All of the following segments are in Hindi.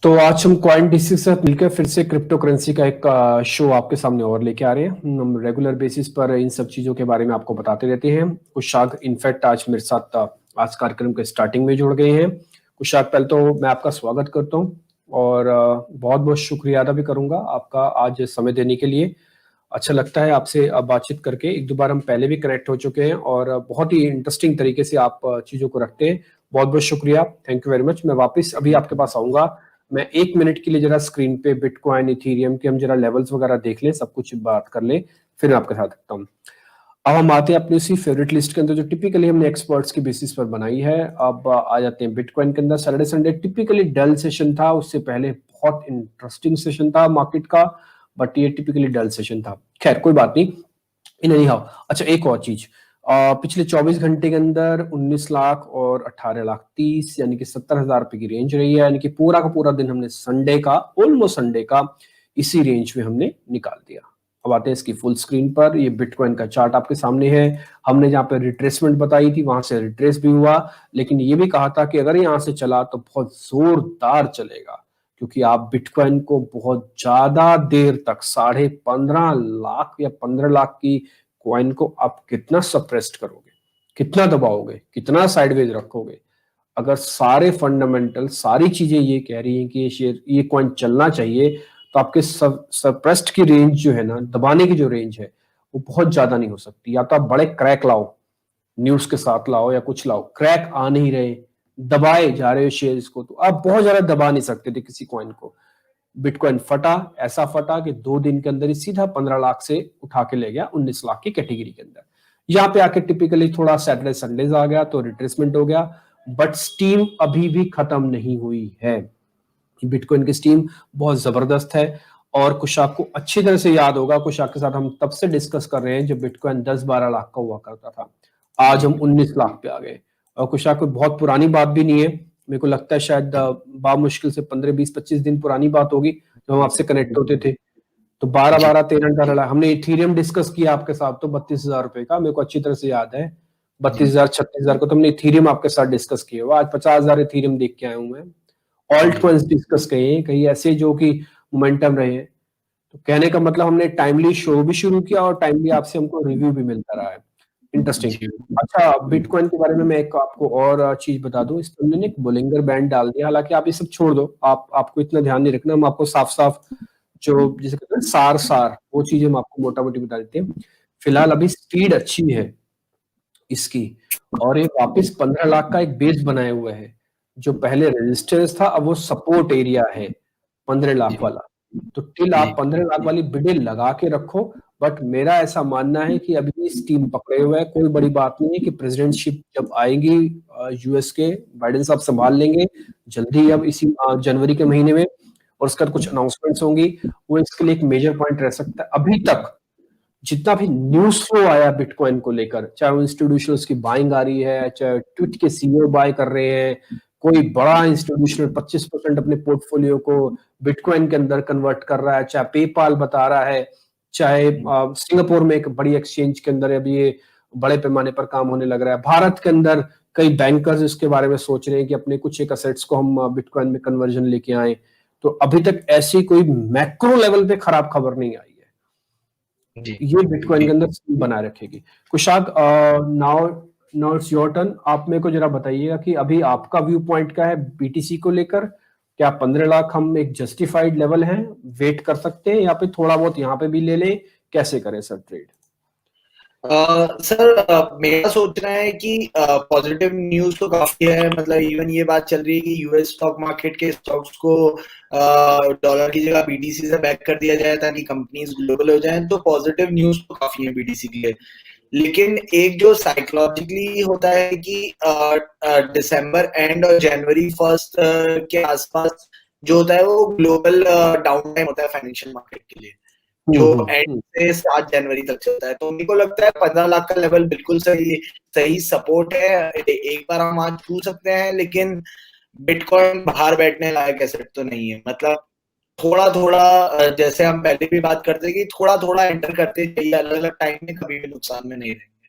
तो आज हम कॉइन डीसी के साथ मिलकर फिर से क्रिप्टो करेंसी का एक शो आपके सामने और लेके आ रहे हैं। हम रेगुलर बेसिस पर इन सब चीज़ों के बारे में आपको बताते रहते हैं। कुशाग इनफैक्ट आज मेरे साथ आज कार्यक्रम के स्टार्टिंग में जुड़ गए हैं। कुशाग, पहले तो मैं आपका स्वागत करता हूँ और बहुत बहुत शुक्रिया अदा भी करूंगा आपका आज समय देने के लिए। अच्छा लगता है आपसे बातचीत करके। एक दो बार हम पहले भी कनेक्ट हो चुके हैं और बहुत ही इंटरेस्टिंग तरीके से आप चीज़ों को रखते हैं। बहुत बहुत शुक्रिया, थैंक यू वेरी मच। मैं वापस अभी आपके पास आऊंगा। मैं 1 मिनट के लिए जरा स्क्रीन पे बिटकॉइन इथीरियम के हम जरा लेवल्स वगैरह देख लें, सब कुछ बात कर लें, फिर मैं आपके साथ रखता हूँ। अब हम आते हैं अपनी उसी फेवरेट लिस्ट के अंदर जो टिपिकली हमने एक्सपर्ट्स की बेसिस पर बनाई है। अब आ जाते हैं बिटकॉइन के अंदर। सैटरडे संडे टिपिकली डल सेशन था, उससे पहले बहुत इंटरेस्टिंग सेशन था मार्केट का, बट ये टिपिकली डल सेशन था। खैर कोई बात नहीं, इन एनी हाउ। अच्छा, एक और चीज, पिछले 24 घंटे के अंदर 19 लाख और 18 लाख 30 यानी कि 70,000 रुपए की रेंज रही है। यानी कि पूरा का पूरा दिन हमने संडे का, ऑलमोस्ट संडे का इसी रेंज में हमने निकाल दिया। अब आते हैं इसकी फुल स्क्रीन पर। ये बिटकॉइन का चार्ट आपके सामने है। हमने जहाँ पे रिट्रेसमेंट बताई थी वहां से रिट्रेस भी हुआ, लेकिन ये भी कहा था कि अगर यहाँ से चला तो बहुत जोरदार चलेगा, क्योंकि आप बिटकॉइन को बहुत ज्यादा देर तक 15.5 लाख या 15 लाख की कॉइन को आप कितना सप्रेस्ड करोगे, कितना दबाओगे, कितना साइडवेज रखोगे। अगर सारे फंडामेंटल सारी चीजें ये कह रही हैं कि ये शेयर, ये कॉइन चलना चाहिए, तो आपके सप्रेस्ड की रेंज जो है ना, दबाने की जो रेंज है, वो बहुत ज्यादा नहीं हो सकती। या तो आप बड़े क्रैक लाओ, न्यूज के साथ लाओ या कुछ लाओ, क्रैक आ नहीं रहे, दबाए जा रहे हो शेयर्स को, तो आप बहुत ज्यादा दबा नहीं सकते थे किसी कॉइन को। बिटकॉइन फटा, ऐसा फटा कि 2 दिन के अंदर ही सीधा 15 लाख से उठा के ले गया 19 लाख की कैटेगरी के अंदर। यहाँ पे आके टिपिकली थोड़ा सैटरडे संडेज आ गया तो रिट्रेसमेंट हो गया, बट स्टीम अभी भी खत्म नहीं हुई है। बिटकॉइन की स्टीम बहुत जबरदस्त है। और कुछ आपको अच्छी तरह से याद होगा, कुछ आपके साथ हम तब से डिस्कस कर रहे हैं जब बिटकॉइन 10-12 लाख का हुआ करता था। आज हम 19 लाख पे आ गए। और कुछ आपको बहुत पुरानी बात भी नहीं है, मेरे को लगता है शायद बामुश्किल से 15-20-25 दिन पुरानी बात होगी जब हम आपसे कनेक्ट होते थे। तो 12-13 हमने इथीरियम डिस्कस किया आपके साथ, तो 32,000 रुपए का मेरे को अच्छी तरह से याद है। 32,000-36,000 को तो हमने इथीरियम आपके साथ डिस्कस किया हुआ। आज 50,000 इथीरियम देख के आया हूं मैं। ऑल्ट कॉइन्स डिस्कस किए, कहीं ऐसे जो कि मोमेंटम रहे हैं। तो कहने का मतलब हमने टाइमली शो भी शुरू किया और टाइमली आपसे हमको रिव्यू भी मिलता रहा है। इंटरेस्टिंग। अच्छा, बिटकॉइन के बारे में मैं एक आपको और चीज बता दूं। इस बंदे ने एक बोलिंगर बैंड डाल दिया, हालांकि आप ये सब छोड़ दो, आपको इतना ध्यान नहीं रखना। हम आपको साफ साफ जो जिसे कहते हैं सार सार, वो चीजें हम आपको मोटा मोटी बता देते हैं। फिलहाल अभी स्पीड अच्छी है इसकी, और ये वापस 15 लाख का एक बेस बनाए हुए है। जो पहले रेजिस्टेंस था, अब वो सपोर्ट एरिया है 15 लाख वाला। तो टिल आप 15 लाख वाली बिडें लगा के रखो। बट मेरा ऐसा मानना है कि अभी स्टीम पकड़े हुए है, कोई बड़ी बात नहीं है कि प्रेसिडेंटशिप जब आएगी यूएस के, बाइडेन साहब संभाल लेंगे जल्दी, अब इसी जनवरी के महीने में, और उसका कुछ अनाउंसमेंट्स होंगी, वो इसके लिए एक मेजर पॉइंट रह सकता है। अभी तक जितना भी न्यूज फ्लो आया बिटकॉइन को लेकर, चाहे वो इंस्टीट्यूशनल्स की बाइंग आ रही है, चाहे ट्विट के सीईओ बाय कर रहे हैं, कोई बड़ा इंस्टीट्यूशनल 25% अपने पोर्टफोलियो को बिटकॉइन के अंदर कन्वर्ट कर रहा है, चाहे पेपाल बता रहा है, चाहे सिंगापुर में एक बड़ी एक्सचेंज के अंदर अभी ये बड़े पैमाने पर काम होने लग रहा है, भारत के अंदर कई बैंकर्स इसके बारे में सोच रहे हैं कि अपने कुछ एक असेट्स को हम बिटकॉइन में कन्वर्जन लेके आए। तो अभी तक ऐसी कोई मैक्रो लेवल पे खराब खबर नहीं आई है। ये बिटकॉइन के अंदर बना रखेगी। Kushag, now now it's your turn. आप मेरे को जरा बताइएगा कि अभी आपका व्यू पॉइंट क्या है बीटीसी को लेकर। क्या 15 लाख हम एक जस्टिफाइड लेवल है, वेट कर सकते हैं, या फिर थोड़ा बहुत यहाँ पे भी ले लें, कैसे करें सर ट्रेड? सर मेरा सोचना है कि पॉजिटिव न्यूज तो काफी है। मतलब इवन ये बात चल रही है कि यूएस स्टॉक मार्केट के स्टॉक्स को डॉलर की जगह बीटीसी से बैक कर दिया जाए ताकि कंपनीज ग्लोबल हो जाएं। तो पॉजिटिव न्यूज तो काफी है बीटीसी के लिए। लेकिन एक जो साइकोलॉजिकली होता है कि दिसंबर एंड और जनवरी 1 के आसपास जो होता है वो ग्लोबल डाउन टाइम होता है फाइनेंशियल मार्केट के लिए, जो एंड से 7 जनवरी तक चलता है। तो मेरे को लगता है 15 लाख का लेवल बिल्कुल सही सपोर्ट है। एक बार हम आज छू सकते हैं, लेकिन बिटकॉइन बाहर बैठने लायक एसेट तो नहीं है। मतलब थोड़ा थोड़ा, जैसे हम पहले भी बात करते कि थोड़ा थोड़ा एंटर करते चाहिए अलग अलग टाइम में, कभी भी नुकसान में नहीं रहेंगे।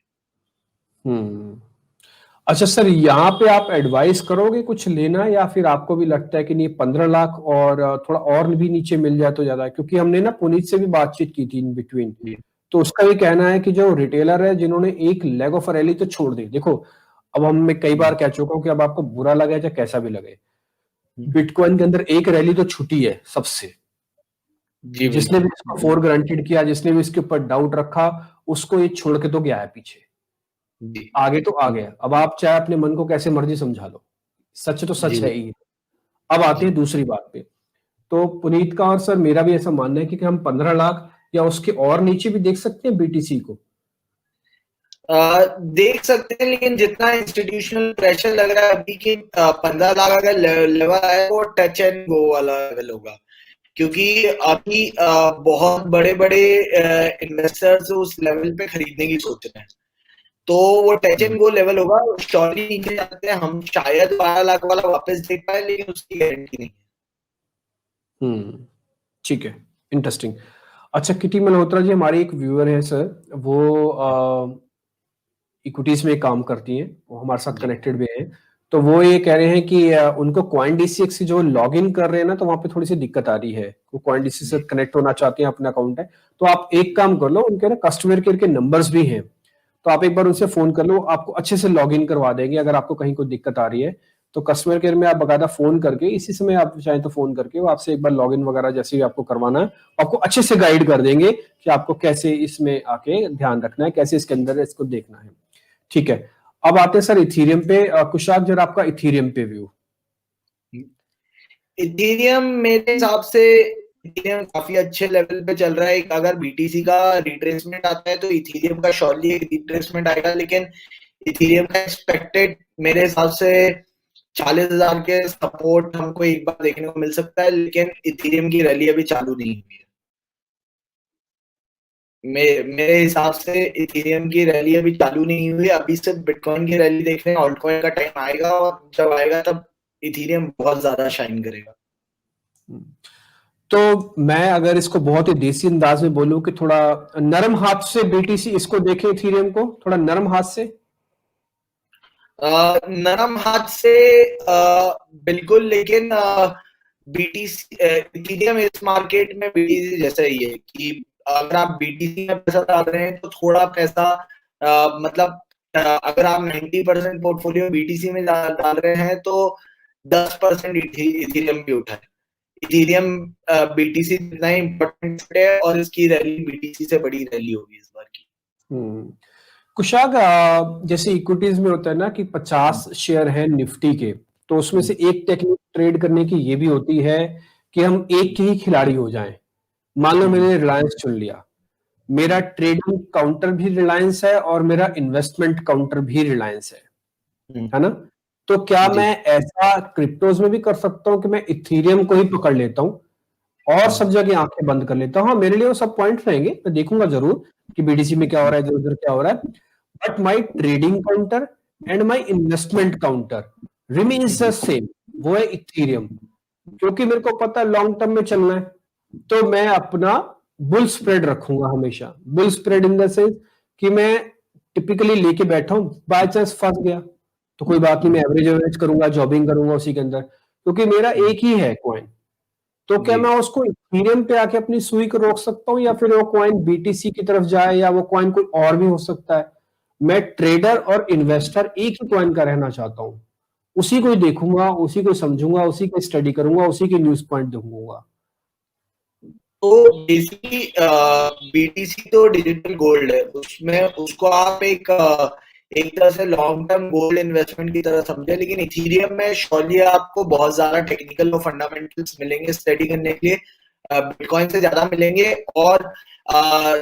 अच्छा सर, यहाँ पे आप एडवाइस करोगे कुछ लेना, या फिर आपको भी लगता है कि नहीं 15 लाख और थोड़ा और भी नीचे मिल जाए तो ज्यादा है? क्योंकि हमने ना पुनीत से भी बातचीत की थी इन बिटवीन, जी तो उसका भी कहना है कि जो रिटेलर है जिन्होंने एक लेग ऑफ रैली तो छोड़ दी, देखो अब हम मैं कई बार कह चुका हूं कि अब आपको बुरा लगे चाहे कैसा भी लगे, बिटकॉइन के अंदर एक रैली तो छुटी है सबसे। जी जिसने भी बिल्कुल। इसको फोर ग्रांटेड किया, जिसने भी इसके ऊपर डाउट रखा, उसको ये छोड़ के तो गया है पीछे। जी आगे तो आ गया, अब आप चाहे अपने मन को कैसे मर्जी समझा लो, सच तो जी सच है ही। अब आते हैं दूसरी बात पे। तो पुनीत का और सर मेरा भी ऐसा मानना है कि हम 15 लाख या उसके और नीचे भी देख सकते हैं बीटीसी को। देख सकते हैं, लेकिन जितना इंस्टीट्यूशनल प्रेशर लग रहा है अभी कि 15 लाख अगर लेवल आए वो टच एंड गो वाला लेवल होगा, क्योंकि अभी बहुत बड़े बड़े इन्वेस्टर्स उस लेवल पे खरीदने की सोच रहे हैं, तो वो टच एंड गो लेवल होगा। श्योरली नीचे जाते हैं, हम शायद 12 लाख वाला वापस देख पाए, लेकिन उसकी गारंटी नहीं हम्म, ठीक है, इंटरेस्टिंग। अच्छा, किटी मल्होत्रा जी हमारी एक व्यूअर है सर, वो है। इक्विटीज में काम करती हैं, वो हमारे साथ जी कनेक्टेड भी हैं। तो वो ये कह रहे हैं कि उनको कॉइन डीसीएक्स से जो लॉग इन कर रहे हैं ना, तो वहां पे थोड़ी सी दिक्कत आ रही है। वो कॉइन डीसी से जी कनेक्ट होना चाहते हैं, अपना अकाउंट है। तो आप एक काम कर लो, उनके ना कस्टमर केयर के नंबर्स भी हैं, तो आप एक बार उनसे फोन कर लो, आपको अच्छे से लॉग इन करवा देंगे। अगर आपको कहीं कोई दिक्कत आ रही है तो कस्टमर केयर में आप बकायदा फोन करके, इसी समय आप चाहें तो फोन करके वो आपसे एक बार लॉग इन वगैरह जैसे भी आपको करवाना है, आपको अच्छे से गाइड कर देंगे कि आपको कैसे इसमें आके ध्यान रखना है, कैसे इसके अंदर इसको देखना है। ठीक है, अब आते हैं सर इथीरियम पे। कुशाक जरा आपका इथीरियम पे व्यू। इथेरियम मेरे हिसाब से इथेरियम काफी अच्छे लेवल पे चल रहा है। अगर बीटीसी का रिट्रेसमेंट आता है तो इथेरियम का श्योरली एक रिट्रेसमेंट आएगा, लेकिन इथेरियम का एक्सपेक्टेड मेरे हिसाब से 40,000 के सपोर्ट हमको एक बार देखने को मिल सकता है, लेकिन इथेरियम की रैली अभी चालू नहीं हुई है। मेरे हिसाब से इथेरियम की रैली अभी चालू नहीं हुई, अभी सिर्फ बिटकॉइन की रैली देख रहे हैं। ऑल्टकॉइन का टाइम आएगा, और जब आएगा तब इथेरियम बहुत ज्यादा शाइन करेगा। तो मैं अगर इसको बहुत ही देसी अंदाज में बोलूं कि थोड़ा नरम हाथ से बीटीसी इसको देखे, इथीरियम को थोड़ा नरम हाथ से। नरम हाथ से बिल्कुल, लेकिन बीटीसी इथेरियम इस मार्केट में बीटीसी जैसा ही है कि अगर आप बीटीसी में पैसा डाल रहे हैं तो थोड़ा पैसा मतलब अगर आप 90% पोर्टफोलियो बीटीसी में डाल रहे हैं तो 10% इथेरियम भी उठाए। इथेरियम बीटीसी जितना ही इम्पोर्टेंट है, और इसकी रैली बीटीसी से बड़ी रैली होगी इस बार की। कुशाग, जैसे इक्विटीज में होता है ना कि 50 शेयर है निफ्टी के, तो उसमें से एक टेक्निक ट्रेड करने की ये भी होती है कि हम एक के ही खिलाड़ी हो जाएं। मान लो मैंने रिलायंस चुन लिया, मेरा ट्रेडिंग काउंटर भी रिलायंस है और मेरा इन्वेस्टमेंट काउंटर भी रिलायंस है ना? तो क्या जी मैं ऐसा क्रिप्टोज में भी कर सकता हूं कि मैं इथीरियम को ही पकड़ लेता हूं और सब जगह आंखें बंद कर लेता हूं? हाँ, मेरे लिए वो सब पॉइंट्स रहेंगे, मैं देखूंगा जरूर कि बीडीसी में क्या हो रहा है, इधर उधर क्या हो रहा है, but my trading counter and my investment counter remains the जी सेम, वो है इथीरियम। क्योंकि मेरे को पता है लॉन्ग टर्म में चलना है, तो मैं अपना बुल स्प्रेड रखूंगा हमेशा। Bull spread in the sense कि मैं टिपिकली लेके बैठा हूं, बाय चांस फंस गया तो कोई बात नहीं, मैं एवरेज एवरेज करूंगा, जॉबिंग करूंगा उसी के अंदर, क्योंकि मेरा एक ही है कॉइन। तो क्या जी मैं उसको इथेरियम पे आके अपनी सुई को रोक सकता हूँ, या फिर वो कॉइन बीटीसी की तरफ जाए, या वो कॉइन कोई और भी हो सकता है? मैं ट्रेडर और इन्वेस्टर एक ही कॉइन का रहना चाहता हूँ, उसी को ही देखूंगा, उसी को समझूंगा, उसी को स्टडी करूंगा, उसी के न्यूज पॉइंट देखूंगा। तो बेसिकली बीटीसी तो डिजिटल गोल्ड है, उसमें उसको आप एक तरह से लॉन्ग टर्म गोल्ड इन्वेस्टमेंट की तरह समझे, लेकिन इथेरियम में श्योरली आपको बहुत ज्यादा टेक्निकल और फंडामेंटल्स मिलेंगे स्टडी करने के लिए, बिटकॉइन से ज्यादा मिलेंगे। और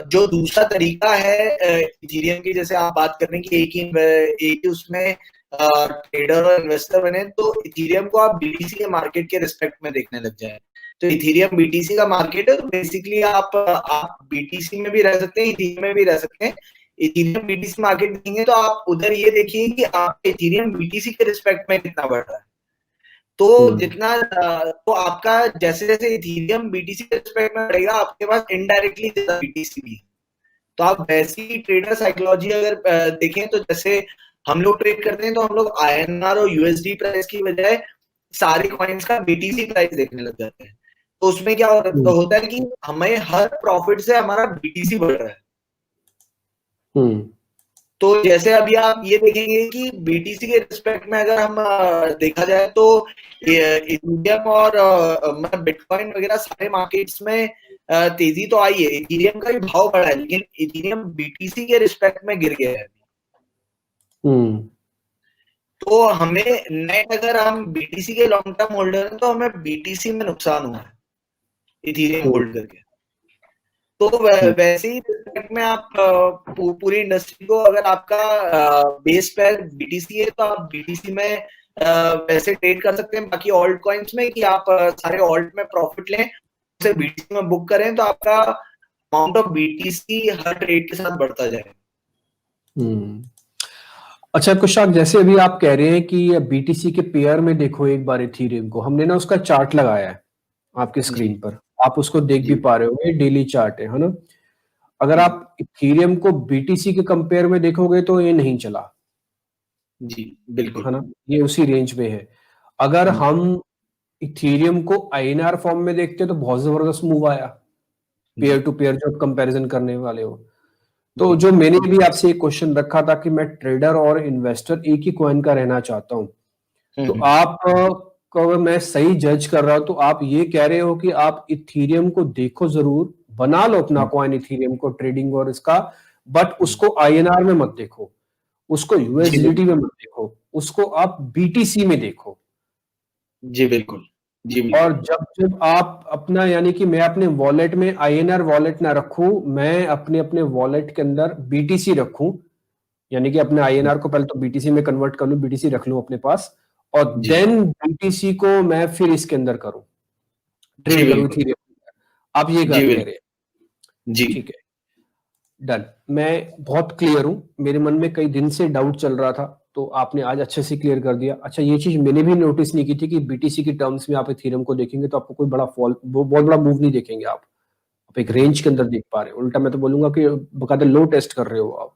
जो दूसरा तरीका है इथेरियम की, जैसे आप बात कर रहे हैं कि एक ही उसमें ट्रेडर और इन्वेस्टर बने, तो इथेरियम को आप बीटीसी के मार्केट के रिस्पेक्ट में देखने लग जाए। तो इथेरियम बीटीसी का मार्केट है, तो बेसिकली आप बीटीसी में भी रह सकते हैं, इथेरियम में भी रह सकते हैं। इथेरियम बीटीसी मार्केट देखेंगे तो आप उधर ये देखिए कि आप इथेरियम बीटीसी के रिस्पेक्ट में कितना बढ़ रहा है। तो जितना तो आपका जैसे जैसे इथेरियम बीटीसी के रिस्पेक्ट में बढ़ेगा, आपके पास इनडायरेक्टली ज्यादा बीटीसी भी है। तो आप वैसी ट्रेडर साइकोलॉजी अगर देखें तो जैसे हम लोग ट्रेड करते हैं तो हम लोग INR और USD प्राइस की बजाय सारे कॉइन्स का BTC प्राइस देखने लग जाते हैं। तो उसमें क्या होता है कि हमें हर प्रॉफिट से हमारा BTC बढ़ रहा है। तो जैसे अभी आप ये देखेंगे कि BTC के रिस्पेक्ट में अगर हम देखा जाए तो इथेरियम और बिटकॉइन वगैरह सारे मार्केट्स में तेजी तो आई है, इथेरियम का भी भाव बढ़ा है, लेकिन इथेरियम BTC के रिस्पेक्ट में गिर गया है। तो हमें नेट अगर हम BTC के लॉन्ग टर्म होल्डर हैं तो हमें BTC में नुकसान हुआ है इथेरियम होल्ड करके। तो वैसे ही रिस्पेक्ट में आप पूरी इंडस्ट्री को, अगर आपका बेस पेयर BTC है तो आप BTC में वैसे ट्रेड कर सकते हैं। बाकी ऑल्ट कॉइन्स में कि आप सारे ऑल्ट में प्रॉफिट लें, उसे BTC में बुक करें तो आपका amount of BTC her trade के साथ बढ़ता जाए। अच्छा कुशाक, जैसे अभी आप कह रहे हैं कि BTC के पेयर में देखो एक बार इथेरियम को, हमने ना उसका चार्ट लगाया है आपकी स्क्रीन पर, आप उसको देख भी पा रहे हो, ये डेली चार्ट है ना। अगर आप इथेरियम को BTC के कंपेयर में देखोगे तो ये नहीं चला। जी बिल्कुल, है ना, ये उसी रेंज में है। अगर हम इथेरियम को INR फॉर्म में देखते तो बहुत जबरदस्त मूव आया, पेयर टू पेयर जो कंपैरिजन करने वाले हो। तो जो मैंने भी आपसे एक क्वेश्चन रखा था कि मैं ट्रेडर और इन्वेस्टर एक ही कॉइन का रहना चाहता हूं, तो आप को मैं सही जज कर रहा हूं तो आप ये कह रहे हो कि आप इथेरियम को देखो, जरूर बना लो अपना कॉइन इथेरियम को ट्रेडिंग और इसका, बट उसको INR में मत देखो, उसको USDT में मत देखो, उसको आप BTC में देखो। जी बिल्कुल, जी बिल्कुल। और जब जब आप अपना, यानी कि मैं अपने वॉलेट में INR वॉलेट ना रखूं, मैं अपने अपने वॉलेट के अंदर BTC रखूं, यानी कि अपने INR को पहले तो BTC में कन्वर्ट कर लूं, BTC रख लूं अपने पास, और देन BTC को मैं फिर इसके अंदर करूं, ट्रेड करूं इथेरियम। आप ये कह रहे हैं? जी ठीक है, डन। मैं बहुत क्लियर हूं, मेरे मन में कई दिन से डाउट चल रहा था, तो आपने आज अच्छे से क्लियर कर दिया। अच्छा, ये चीज मैंने भी नोटिस नहीं की थी कि BTC की टर्म्स में आप इथेरियम को देखेंगे तो आपको कोई बड़ा फॉल, बहुत बड़ा मूव नहीं देखेंगे आप एक रेंज के अंदर देख पा रहे हो। उल्टा मैं तो बोलूंगा कि बकायदा लो टेस्ट कर रहे हो आप।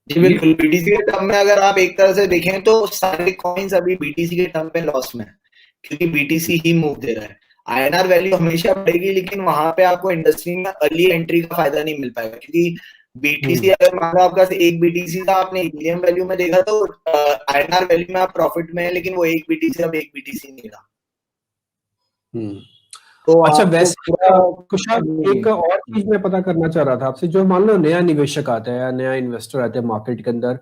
जी बिल्कुल, BTC के टर्म में अगर आप एक तरह से देखें तो सारे कॉइन्स अभी BTC के टर्म पे लॉस में है, क्योंकि BTC ही मूव दे रहा है। INR वैल्यू हमेशा बढ़ेगी, लेकिन वहां पे आपको इंडस्ट्री में अर्ली एंट्री का फायदा नहीं मिल पाएगा, क्योंकि BTC अगर मान लो आपका एक BTC था, आपने इथेरियम वैल्यू में देखा तो INR वैल्यू में आप प्रॉफिट में है, लेकिन वो एक BTC अब एक BTC नहीं रहा। तो अच्छा, वैसे कुशाल एक और चीज मैं पता करना चाह रहा था आपसे, जो मान लो नया निवेशक आता है या नया इन्वेस्टर आता है मार्केट के अंदर,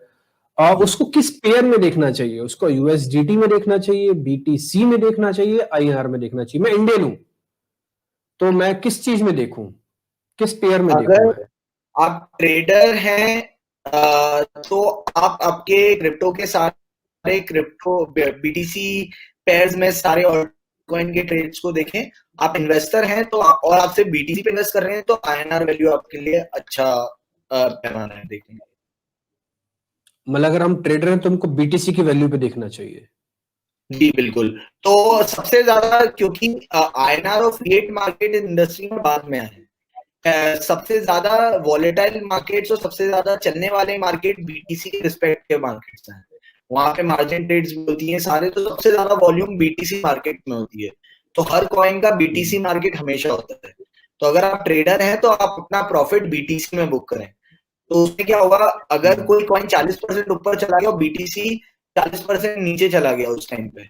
उसको किस पेयर में देखना चाहिए? उसको USDT में देखना चाहिए, BTC में देखना चाहिए, INR में देखना चाहिए? मैं इंडियन हूं तो मैं किस चीज में देखूं, किस पेयर में देखूं मैं? अगर आप ट्रेडर हैं तो आप आपके क्रिप्टो के सारे क्रिप्टो BTC पेयर्स में सारे ऑल्टकॉइन के ट्रेड्स को देखें। आप इन्वेस्टर हैं तो और आप सिर्फ BTC पे इन्वेस्ट कर रहे हैं तो INR वैल्यू आपके लिए अच्छा पैमाना है देखने। मतलब अगर हम ट्रेडर हैं तो हमको BTC की वैल्यू पे देखना चाहिए? जी बिल्कुल। तो सबसे ज्यादा, क्योंकि INR और फिएट मार्केट इंडस्ट्री में बाद में आए, सबसे ज्यादा वॉलेटाइल मार्केट्स और सबसे ज्यादा चलने वाले मार्केट BTC के रिस्पेक्ट के मार्केट्स हैं। वहां पे मार्जिन ट्रेड्स भी होती हैं सारे, तो सबसे ज्यादा वॉल्यूम BTC मार्केट में होती है। तो हर कॉइन का BTC मार्केट हमेशा होता है। तो अगर आप ट्रेडर हैं तो आप अपना प्रॉफिट BTC में बुक करें। तो उसमें क्या होगा, अगर कोई कॉइन 40% ऊपर चला गया और BTC 40% नीचे चला गया उस टाइम पे,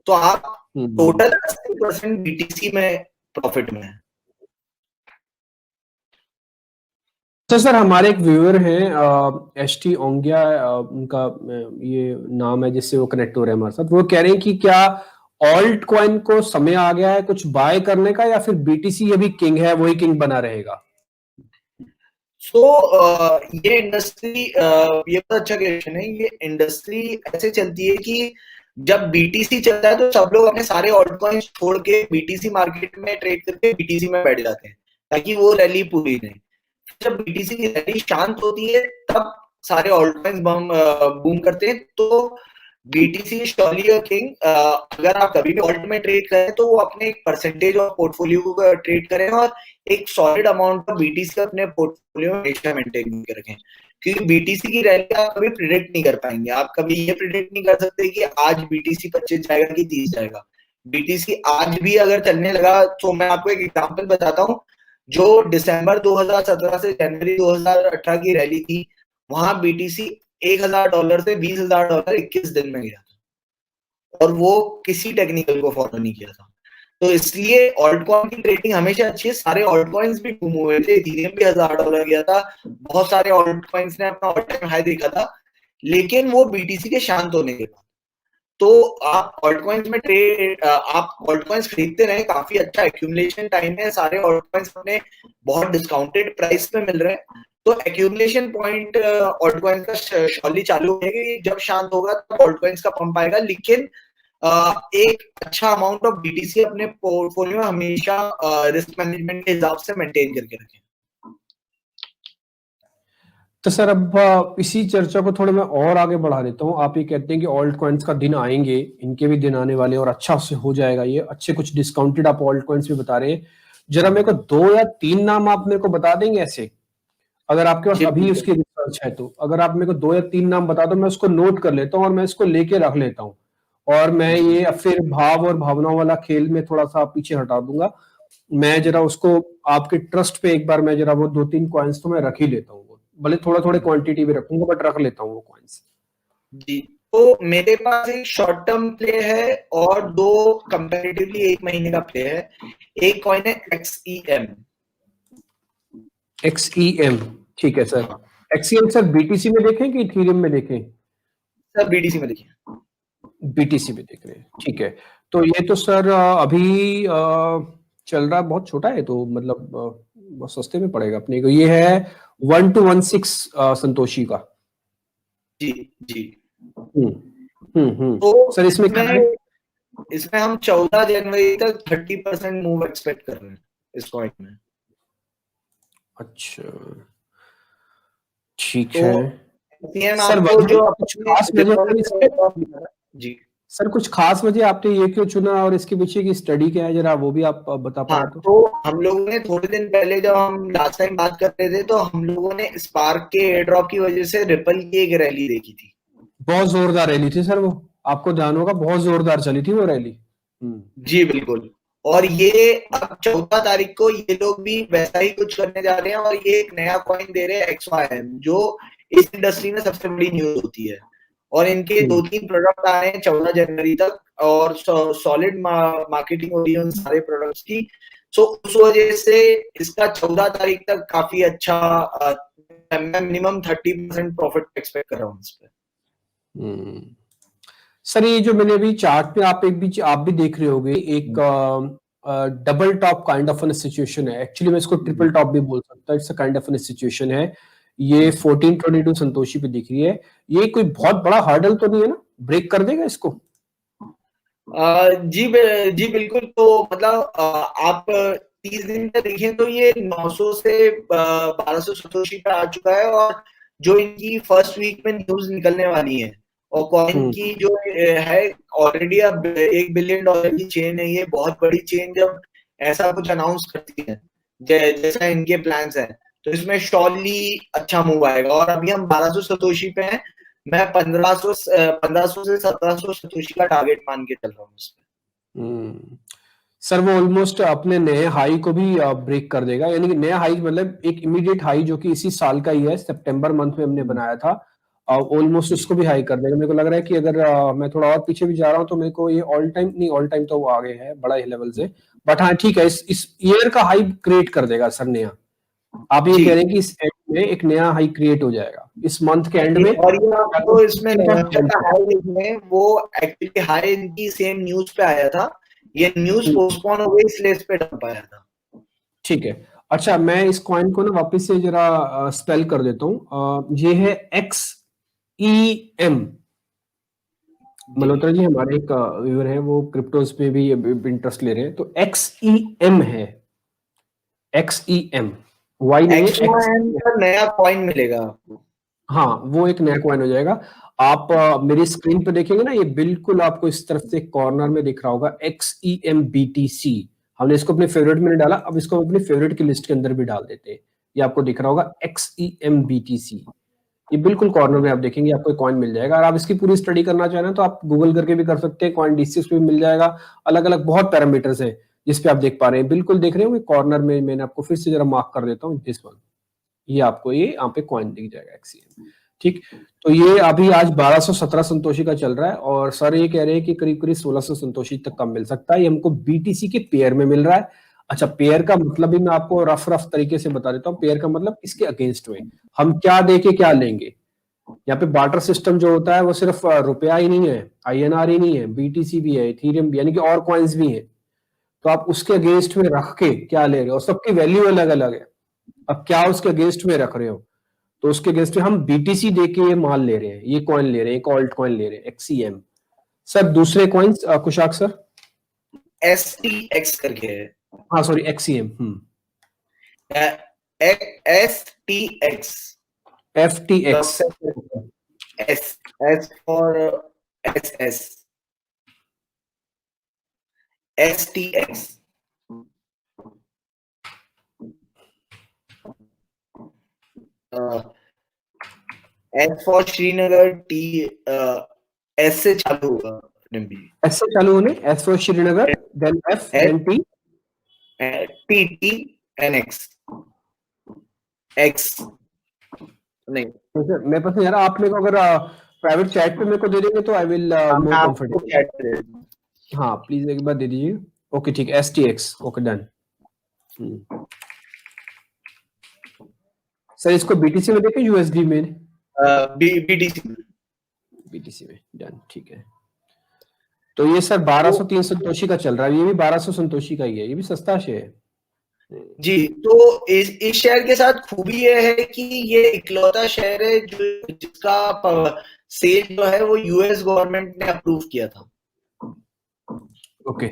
तो आप टोटल 80% BTC में प्रॉफिट में है। तो सर हमारे एक व्यूअर हैं HT ओंगिया, उनका ये नाम है जिससे वो कनेक्ट हो रहे हैं हमारे साथ। वो कह रहे हैं कि क्या ऑल्ट कॉइन को समय आ गया है कुछ बाय करने का, या फिर BTC अभी किंग है, वही किंग बना रहेगा? ये इंडस्ट्री, ये बहुत अच्छा क्वेश्चन है। ये इंडस्ट्री ऐसे चलती है कि जब BTC चलता है तो सब लोग अपने सारे ऑल्ट कॉइन्स छोड़ के BTC मार्केट में ट्रेड करके BTC में बैठ जाते हैं ताकि वो रैली पूरी रहे। जब BTC की रैली शांत होती है तब सारे ऑल्ट कॉइन्स बूम करते हैं। तो BTC श्योरली अ किंग। अगर आप कभी भी ऑल्ट में ट्रेड करें तो वो अपने एक परसेंटेज ऑफ पोर्टफोलियो को ट्रेड करें और एक सॉलिड अमाउंट ऑफ BTC अपने पोर्टफोलियो में हमेशा मेंटेन करके रखें, क्योंकि BTC की रैली आप कभी प्रिडिक्ट नहीं कर पाएंगे। आप कभी ये प्रिडिक्ट नहीं कर सकते कि आज BTC 25 जाएगा कि 30 जाएगा। BTC आज भी अगर चलने लगा, तो मैं आपको एक एग्जांपल बताता हूँ। जो दिसंबर 2017 से जनवरी 2018 की रैली थी, वहां BTC $1,000 से $20,000 21 दिन में गया था, और वो किसी टेक्निकल को फॉलो नहीं किया था। तो इसलिए ऑल्ट कॉइन की ट्रेडिंग हमेशा अच्छी है। सारे ऑल्ट कॉइन्स भी बूम हुए थे, इथेरियम भी $1,000 गया था, बहुत सारे ऑल्ट कॉइन्स ने अपना ऑल टाइम हाई देखा था, लेकिन वो BTC के शांत होने के बाद। तो आप ऑल्ट कॉइन्स में आप ऑल्ट कॉइन्स खरीदते रहे, काफी अच्छा एक्यूमुलेशन टाइम है, सारे ऑल्ट कॉइन्स अपने बहुत डिस्काउंटेड प्राइस पे मिल रहे हैं। तो एक्यूमुलेशन पॉइंट ऑल्ट कॉइन्स का श्योरली चालू होगा कि जब शांत होगा तब ऑल्ट कॉइन्स का पंप आएगा, लेकिन एक अच्छा अमाउंट ऑफ BTC अपने पोर्टफोलियो में हमेशा रिस्क मैनेजमेंट के हिसाब से मेंटेन करके रखें। तो सर अब इसी चर्चा को थोड़ा मैं और आगे बढ़ा देता हूँ। आप ये कहते हैं कि ऑल्ट कॉइन्स का दिन आएंगे, इनके भी दिन आने वाले और अच्छा से हो जाएगा, ये अच्छे कुछ डिस्काउंटेड आप ऑल्ट कॉइन्स भी बता रहे हैं। जरा मेरे को 2 या 3 नाम आप मेरे को बता देंगे ऐसे, अगर आपके पास अभी उसकी रिसर्च है तो। अगर आप मेरे को 2 या 3 नाम बता दो, मैं उसको नोट कर लेता हूँ और मैं इसको लेके रख लेता हूँ, और मैं ये फिर भाव और भावनाओं वाला खेल में थोड़ा सा पीछे हटा दूंगा। मैं जरा उसको आपके ट्रस्ट पे एक बार मैं जरा वो 2-3 कॉइन्स तो मैं रख ही लेता हूँ, भले थोड़ा थोड़े क्वांटिटी में रखूंगा बट रख लेता हूँ वो कॉइन्स। जी, तो मेरे पास एक शॉर्ट टर्म प्ले है और 2 कंपैरेटिवली 1 महीने का प्ले है। एक कॉइन है XEM। XEM, ठीक है सर। XEM सर BTC में देखें कि इथेरियम में देखें? सर BTC में देखिए। BTC में देख रहे हैं, ठीक है। तो ये तो सर अभी चल रहा है, बहुत छोटा है तो मतलब बहुत सस्ते में पड़ेगा अपने को। ये है 1216 संतोषी का। जी जी। तो सर इसमें क्या है? इसमें हम 14 जनवरी तक 30% मूव एक्सपेक्ट कर रहे हैं इस कॉइन में। अच्छा, ठीक तो है सर जो कुछ खास वजह जी सर, कुछ खास वजह आपने ये क्यों चुना और इसके पीछे की स्टडी क्या है, जरा वो भी आप बता पाए तो। हम लोगों ने थोड़े दिन पहले जब हम लास्ट टाइम बात कर रहे थे, तो हम लोगों ने स्पार्क के एयर ड्रॉप की वजह से रिपल की एक रैली देखी थी। बहुत जोरदार रैली थी सर वो, आपको ध्यान होगा, बहुत जोरदार चली थी वो रैली। जी बिल्कुल। और ये अब 14 तारीख को ये लोग भी वैसा ही कुछ करने जा रहे हैं, और ये एक नया कॉइन दे रहे हैं XYM, जो इस इंडस्ट्री में सबसे बड़ी न्यूज होती है। और इनके 2-3 प्रोडक्ट आ रहे हैं 14 जनवरी तक, और सॉलिड मार्केटिंग हो रही है उन सारे प्रोडक्ट्स की। सो उस वजह से इसका 14 तारीख तक काफी अच्छा, मैं मिनिमम 30% प्रॉफिट एक्सपेक्ट कर रहा हूँ इस पे। सर ये जो मैंने अभी चार्ट पे आप भी देख रहे होंगे, एक double top kind of an situation है। एक्चुअली मैं इसको ट्रिपल टॉप भी बोल सकता हूँ। It's a kind of an situation है। ये 1422 संतोषी पे दिख रही है। ये कोई बहुत बड़ा हर्डल तो नहीं है ना, ब्रेक कर देगा इसको? जी बिल्कुल। तो मतलब आप 30 दिन में देखें तो ये 900 से 1200 संतोषी पे आ चुका है, और जो इनकी फर्स्ट वीक में न्यूज निकलने वाली है, और कॉइन की जो है ऑलरेडी अब $1 बिलियन की चेन है। ये बहुत बड़ी चेन जब ऐसा कुछ अनाउंस करती है जैसा इनके प्लान्स है, तो इसमें श्योरली अच्छा मूव आएगा। और अभी हम 1200 संतोषी पे हैं। मैं 1500 से 1700 संतोषी का टारगेट मान के चल रहा हूँ इसमें। सर वो ऑलमोस्ट अपने नए हाई को भी ब्रेक कर देगा, यानी कि नया हाई मतलब एक इमीडिएट हाई जो कि इसी साल का ही है, सितंबर मंथ में हमने बनाया था, ऑलमोस्ट उसको भी हाई कर देगा। मेरे को लग रहा है कि अगर मैं थोड़ा और पीछे भी जा रहा हूँ तो मेरे को ये ऑल टाइम तो वो आगे है बड़ा ही लेवल से, बट हाँ ठीक है, इस ईयर का हाई क्रिएट कर देगा सर नया। आप ये कह रहे हैं कि इस एंड में एक नया हाई क्रिएट हो जाएगा इस मंथ के एंड में। और ये आपको इसमें हाई देखने, वो एक्चुअली हाई इनकी सेम न्यूज पे आया था, ये न्यूज पोस्टपोन हो गई इसलिए इस पे डंप आया था। ठीक है। अच्छा, मैं इस कॉइन को ना वापस से जरा स्पेल कर देता हूँ। ये है XEM। मल्होत्रा जी हमारे एक व्यूअर है, वो क्रिप्टोज पे भी इंटरेस्ट ले रहे हैं, तो XEM है। XEM वाई नहीं है, नया कॉइन मिलेगा आपको। हाँ वो एक नया कॉइन हो जाएगा। आप मेरी स्क्रीन पे देखेंगे ना, ये बिल्कुल आपको इस तरफ से कॉर्नर में दिख रहा होगा XEMBTC। हमने इसको अपने फेवरेट में नहीं डाला, अब इसको अपने फेवरेट की लिस्ट के अंदर भी डाल देते हैं। ये आपको दिख रहा होगा XEMBTC, ये बिल्कुल कॉर्नर में आप देखेंगे आपको कॉइन मिल जाएगा। और आप इसकी पूरी स्टडी करना चाहें तो आप गूगल करके भी कर सकते हैं, कॉइन D6 पे भी मिल जाएगा। अलग अलग बहुत पैरामीटर्स है जिस पे आप देख पा रहे हैं, बिल्कुल देख रहे हो कॉर्नर में। मैंने आपको फिर से जरा मार्क कर देता हूँ, दिस वन, ये आपको ये यहाँ पे कॉइन दिख जाएगा XEM। ठीक, तो ये अभी आज 1217 संतोषी का चल रहा है, और सर ये कह रहे हैं कि करीब करीब 1600 संतोषी तक का मिल सकता है। ये हमको BTC के पेयर में मिल रहा है। अच्छा, पेयर का मतलब भी मैं आपको रफ तरीके से बता देता हूँ। पेयर का मतलब इसके अगेंस्ट में हम क्या देके क्या लेंगे। यहाँ पे बार्टर सिस्टम जो होता है वो सिर्फ रुपया ही नहीं है, INR ही नहीं है, BTC भी है, इथेरियम भी, यानी कि और कॉइन्स भी हैं। तो आप उसके अगेंस्ट में रख के क्या ले रहे हो, सबकी वैल्यू अलग अलग है। अब क्या उसके अगेंस्ट में रख रहे हो, तो उसके अगेंस्ट में हम BTC देके ये माल ले रहे हैं, ये कॉइन ले रहे हैं, एक ऑल्ट कॉइन ले रहे हैं XEM। सर दूसरे कॉइन्स कुशाक सर? STX करके है। हाँ sorry, XEM। STX, FTX, S for SS, STX, S for Srinagar, T S से चालू होगा, निम्बी S से चालू होने, S for Srinagar, then F, then T, T and X नहीं मेरे पास नहीं आ रहा। आप मेरे को अगर प्राइवेट चैट पे मेरे को दे देंगे तो आई विल मोर कंफर्टेबल। हाँ प्लीज एक बार दे दीजिए। ओके ठीक है, STX, ओके डन। सर इसको BTC में देखें, USD में? BTC में, डन, ठीक है। तो ये सर 1203 संतोषी का चल रहा है, ये भी 1200 संतोषी का ही है, ये भी सस्ता शेयर है जी। तो इस शेयर के साथ खूबी ये है कि ये इकलौता शेयर है जो जिसका सेल जो है वो US गवर्नमेंट ने अप्रूव किया था। ओके।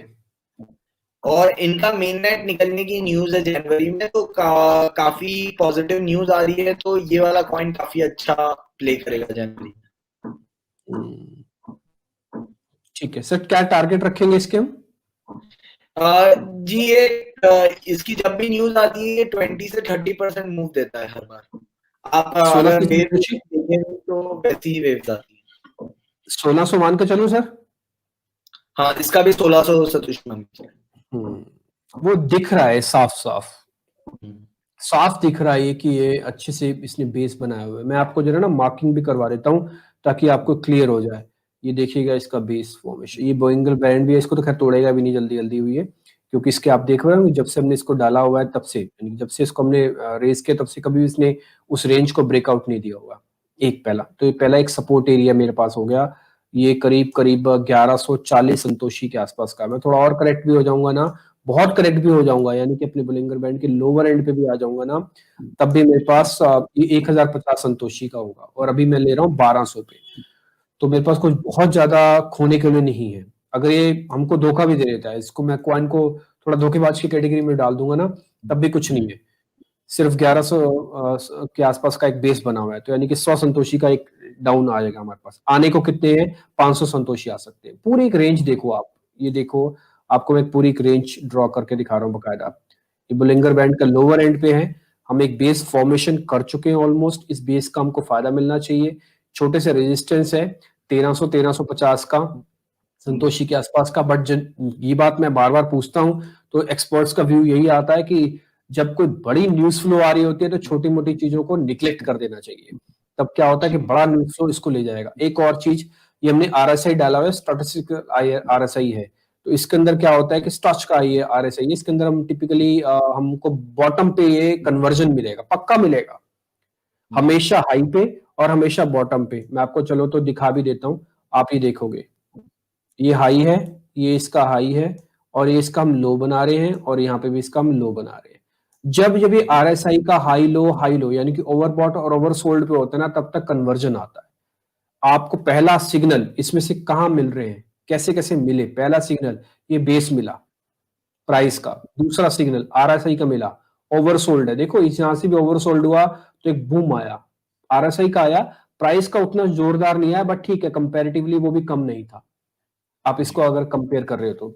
और इनका मेन नेट निकलने की न्यूज है जनवरी में, तो काफी पॉजिटिव न्यूज आ रही है, तो ये वाला कॉइन काफी अच्छा प्ले करेगा जनवरी में। ठीक है सर, क्या टारगेट रखेंगे इसके हम? जी ये इसकी जब भी न्यूज आती है 20 से 30% मूव देता है हर बार। आप अगर देखें तो वैसी ही वेव्स आती है। 1600 मान के चलूं सर? हाँ, इसका भी 1600 सतुष मान के। वो दिख रहा है साफ दिख रहा है कि ये अच्छे से इसने बेस बनाया हुआ है। मैं आपको जरा ना मार्किंग भी करवा देता हूँ ताकि आपको क्लियर हो जाए। ये देखिएगा इसका बेस फॉर्मेशन, ये बोइंगल बैंड भी है, इसको तो खैर तोड़ेगा भी नहीं जल्दी हुई है, क्योंकि इसके आप देख रहे हो जब से हमने इसको डाला हुआ है तब से, जब से इसको हमने रेस किया तब से कभी इसने उस रेंज को ब्रेकआउट नहीं दिया हुआ। एक पहला तो ये पहला एक सपोर्ट एरिया मेरे पास हो गया, ये करीब 1140 संतोषी के आसपास का। मैं थोड़ा और करेक्ट भी हो जाऊंगा ना, बहुत करेक्ट भी हो जाऊंगा, यानी कि अपने बोलिंगर बैंड के लोअर एंड पे भी आ जाऊंगा ना, तब भी मेरे पास ये 1050 संतोषी का होगा, और अभी मैं ले रहा हूँ 1200 पे। तो मेरे पास कुछ बहुत ज्यादा खोने के लिए नहीं है। अगर ये हमको धोखा भी दे देता है, इसको मैं कॉइन को थोड़ा धोखेबाज की कैटेगरी में डाल दूंगा ना, तब भी कुछ नहीं है। सिर्फ 1100 के आसपास का एक बेस बना हुआ है, तो यानी कि 100 संतोषी का एक डाउन आ जाएगा हमारे पास। आने को कितने हैं? 500 संतोषी आ सकते हैं। पूरी एक रेंज देखो आप, ये देखो आपको मैं पूरी एक रेंज ड्रॉ करके दिखा रहा हूँ बकायदा। ये बोलिंगर बैंड का लोअर एंड पे है, हम एक बेस फॉर्मेशन कर चुके हैं ऑलमोस्ट। इस बेस का हमको फायदा मिलना चाहिए। छोटे से रेजिस्टेंस है 1350 का, संतोषी के आसपास का। बट ये बात मैं बार बार पूछता हूँ तो एक्सपर्ट्स का व्यू यही आता है कि जब कोई बड़ी न्यूज फ्लो आ रही होती है तो छोटी मोटी चीजों को निग्लेक्ट कर देना चाहिए। तब क्या होता है कि बड़ा न्यूज फ्लो इसको ले जाएगा। एक और चीज, ये हमने RSI डाला हुआ है, स्टैटिस्टिकल RSI है, तो इसके अंदर क्या होता है कि स्टॉच का ये RSI है, इसके अंदर हम टिपिकली हमको बॉटम पे ये कन्वर्जन मिलेगा, पक्का मिलेगा, हमेशा हाई पे और हमेशा बॉटम पे। मैं आपको चलो तो दिखा भी देता हूं, आप ही देखोगे। ये हाई है, ये इसका हाई है, और ये इसका हम लो बना रहे हैं, और यहाँ पे भी इसका हम लो बना रहे हैं। जब ये RSI का हाई लो यानी कि ओवरबॉट और ओवरसोल्ड पे होता है ना, तब तक कन्वर्जन आता है। आपको पहला सिग्नल इसमें से कहां मिल रहे हैं, कैसे कैसे मिले? पहला सिग्नल ये बेस मिला प्राइस का, दूसरा सिग्नल RSI का मिला, ओवरसोल्ड है, देखो इस यहां से भी ओवरसोल्ड हुआ तो एक बूम आया, RSI का आया, प्राइस का उतना जोरदार नहीं आया, बट ठीक है, कंपैरेटिवली वो भी कम नहीं था। आप इसको अगर कंपेयर कर रहे हो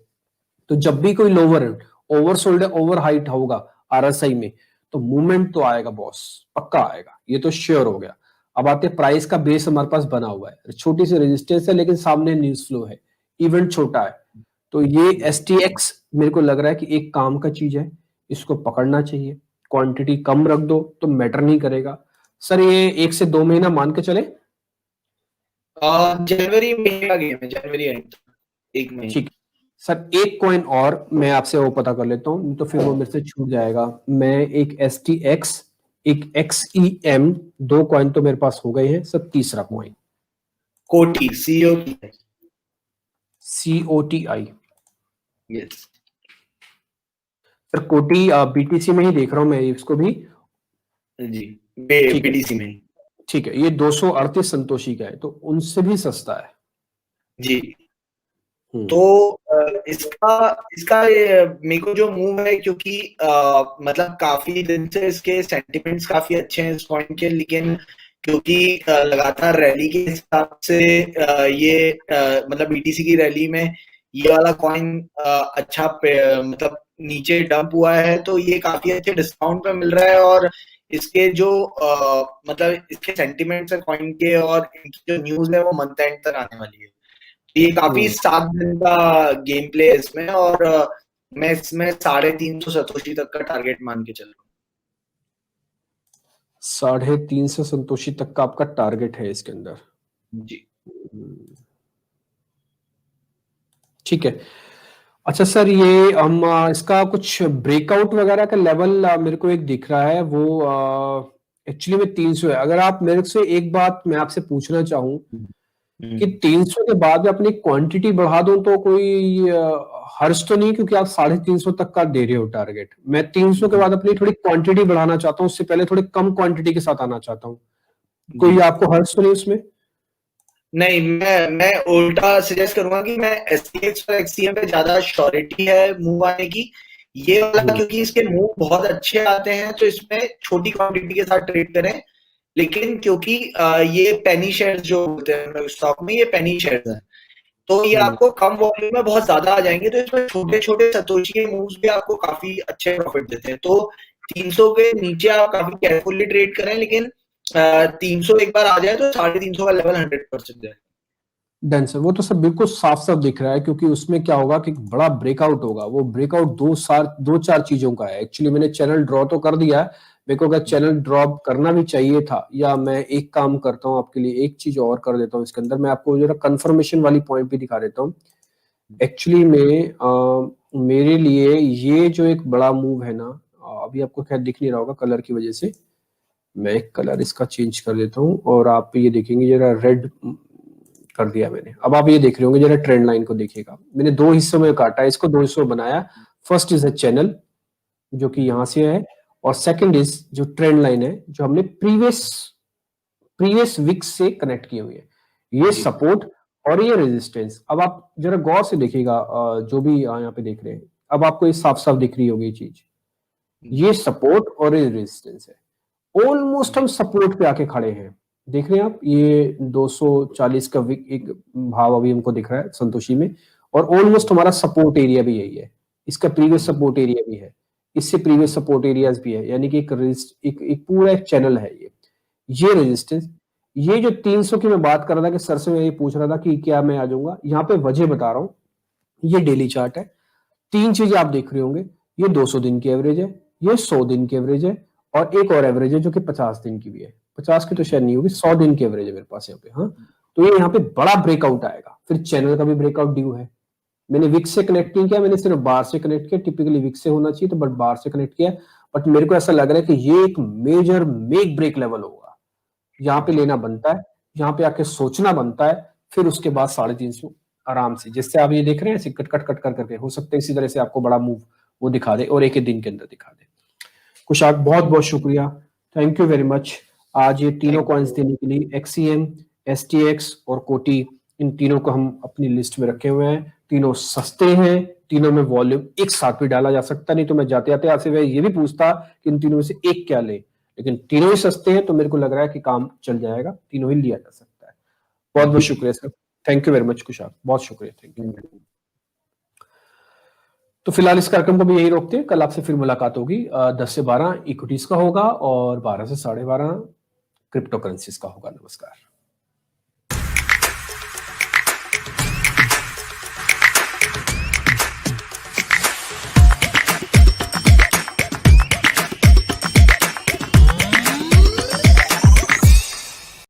तो जब भी कोई लोअर ओवरसोल्ड है, ओवर हाइट होगा आरएसआई में, तो मूवमेंट तो आएगा बॉस, पक्का आएगा, ये तो श्योर हो गया। अब आते प्राइस का बेस हमारे पास बना हुआ है, छोटी सी रेजिस्टेंस है लेकिन सामने न्यूज फ्लो है, इवेंट छोटा है, तो ये STX मेरे को लग रहा है कि एक काम का चीज है, इसको पकड़ना चाहिए। क्वांटिटी कम रख दो तो मैटर नहीं करेगा। सर ये 1 से 2 महीना मान के चले? जनवरी महीने का गेम है, जनवरी एंड, एक महीने। ठीक सर, एक कॉइन और मैं आपसे वो पता कर लेता हूँ, तो फिर वो मेरे से छूट जाएगा। मैं एक STX, एक XEM, 2 कॉइन तो मेरे पास हो गए हैं सर। तीसरा कॉइन कोटी, COTI। यस सर कोटी BTC में ही देख रहा हूँ मैं इसको भी। जी, ठीक है, BTC में। ठीक है, ये 238 संतोषी का है, तो उनसे भी सस्ता है जी। तो इसका इसका मेरे को जो मूव है, क्योंकि मतलब काफी दिन से इसके सेंटिमेंट्स काफी अच्छे हैं इस पॉइंट के, लेकिन क्योंकि लगातार रैली के हिसाब से ये मतलब BTC की रैली में ये वाला कॉइन अच्छा मतलब नीचे डंप हुआ है, तो ये काफी अच्छे डिस्काउंट पे मिल रहा है। और इसके जो मतलब इसके सेंटिमेंट्स है कॉइन के, और इनकी जो न्यूज है वो मंथ एंड तक आने वाली है। ये काफी 7 दिन का गेम प्ले है इसमें, और मैं इसमें 350 सतोशी तक का टारगेट मान के चल रहा हूँ। 350 संतोषी तक का आपका टारगेट है इसके अंदर? जी ठीक है। अच्छा सर, ये हम इसका कुछ ब्रेकआउट वगैरह का लेवल मेरे को एक दिख रहा है, वो एक्चुअली में 300 है। अगर आप मेरे से एक बात मैं आपसे पूछना चाहूँ कि 300 के बाद में अपनी क्वांटिटी बढ़ा दूं तो कोई हर्ज तो नहीं, क्योंकि आप 350 तक का दे रहे हो टारगेट। मैं 300 के बाद अपनी थोड़ी क्वांटिटी बढ़ाना चाहता हूँ, उससे पहले थोड़ी कम क्वांटिटी के साथ आना चाहता हूँ, कोई आपको हर्ज तो नहीं उसमें? नहीं, मैं उल्टा सजेस्ट करूंगा कि मैं STX और XCM पे ज्यादा श्योरिटी है मूव आने की। ये वाला क्योंकि इसके मूव बहुत अच्छे आते हैं, तो इसमें छोटी क्वांटिटी के साथ ट्रेड करें। लेकिन क्योंकि ये पेनी शेयर्स जो होते हैं स्टॉक में, ये पेनी शेयर्स है, तो ये आपको कम वॉल्यूम में बहुत ज्यादा आ जाएंगे, तो इसमें छोटे छोटे सतोशी के मूव्स भी आपको काफी अच्छे प्रॉफिट देते हैं। तो 300 के नीचे आप काफी केयरफुली ट्रेड करें, लेकिन 300 एक बार आ जाए तो 350 का लेवल 100% है। डन सर, वो तो सब बिल्कुल साफ साफ दिख रहा है, क्योंकि उसमें क्या होगा कि बड़ा ब्रेकआउट होगा। वो ब्रेकआउट 2-4 चीजों का है। एक्चुअली मैंने चैनल ड्रॉ तो कर दिया है, मेरे को अगर चैनल ड्रॉप करना भी चाहिए था, या मैं एक काम करता हूँ आपके लिए, एक चीज और कर देता हूँ इसके अंदर, मैं आपको जरा कंफर्मेशन वाली पॉइंट भी दिखा देता हूँ। एक्चुअली में मेरे लिए ये जो एक बड़ा मूव है ना, अभी आपको खैर दिख नहीं रहा होगा कलर की वजह से, मैं एक कलर इसका चेंज कर देता हूँ और आप ये देखेंगे, जरा रेड कर दिया मैंने। अब आप ये देख रहे होंगे, जरा ट्रेंड लाइन को देखिएगा, मैंने 2 हिस्सों में काटा है इसको, 2 हिस्सों में बनाया। फर्स्ट इज अ चैनल जो कि यहां से है, और सेकंड इज जो ट्रेंड लाइन है जो हमने प्रीवियस वीक्स से कनेक्ट की हुई है, ये सपोर्ट और ये रेजिस्टेंस। अब आप जरा गौर से देखिएगा, जो भी यहाँ पे देख रहे हैं, अब आपको ये साफ साफ दिख रही होगी ये चीज, ये सपोर्ट और ये रेजिस्टेंस है। ऑलमोस्ट हम सपोर्ट पे आके खड़े हैं, देख रहे हैं आप, ये 240 का एक भाव अभी हमको दिख रहा है संतोषी में, और ऑलमोस्ट हमारा सपोर्ट एरिया भी यही है, इसका प्रीवियस सपोर्ट एरिया भी है, इससे प्रीवियस सपोर्ट एरियाज भी है, यानी कि एक पूरा एक चैनल है ये रेजिस्टेंस। ये जो 300 की मैं बात कर रहा था कि सर से मैं ये पूछ रहा था कि क्या मैं आ जाऊंगा, यहाँ पे वजह बता रहा हूँ। ये डेली चार्ट है, 3 चीजें आप देख रहे होंगे, ये 200 दिन की एवरेज है, ये 100 दिन की एवरेज है, और एक और एवरेज है जो कि 50 दिन की भी है। 50 की तो शायद नहीं होगी, 100 दिन की एवरेज है मेरे पास यहाँ पे। हाँ, तो ये यहाँ पे बड़ा ब्रेकआउट आएगा, फिर चैनल का भी ब्रेकआउट ड्यू है। मैंने विक्स से कनेक्ट नहीं किया, मैंने सिर्फ बार से कनेक्ट किया, टिपिकली विक्स से होना चाहिए तो, बट बार से कनेक्ट किया। बट मेरे को ऐसा लग रहा है कि ये एक मेजर मेक ब्रेक लेवल होगा, यहाँ पे लेना बनता है, यहाँ पे आके सोचना बनता है, फिर उसके बाद 350 आराम से, जिससे आप ये देख रहे हैं कट कट कट कर करके, हो सकता है इसी तरह से आपको बड़ा मूव वो दिखा दे और एक ही दिन के अंदर दिखा दे। कुशाक, बहुत बहुत शुक्रिया, थैंक यू वेरी मच। आज ये तीनों कॉइन्स देने के लिए, XCM, STX और कोटी, इन तीनों को हम अपनी लिस्ट में रखे हुए हैं। तीनों सस्ते हैं, तीनों में वॉल्यूम एक साथ भी डाला जा सकता, नहीं तो मैं जाते जाते आपसे ये भी पूछता कि इन तीनों में से एक क्या ले, लेकिन तीनों ही सस्ते हैं, तो मेरे को लग रहा है कि काम चल जाएगा, तीनों ही लिया जा सकता है। बहुत बहुत शुक्रिया sir, thank you very much Kushal, बहुत शुक्रिया, थैंक यू। तो फिलहाल इस कार्यक्रम को भी यही रोकते हैं, कल आपसे फिर मुलाकात होगी। 10 से 12 इक्विटीज का होगा और 12 से 12:30 क्रिप्टो करेंसीज का होगा। नमस्कार।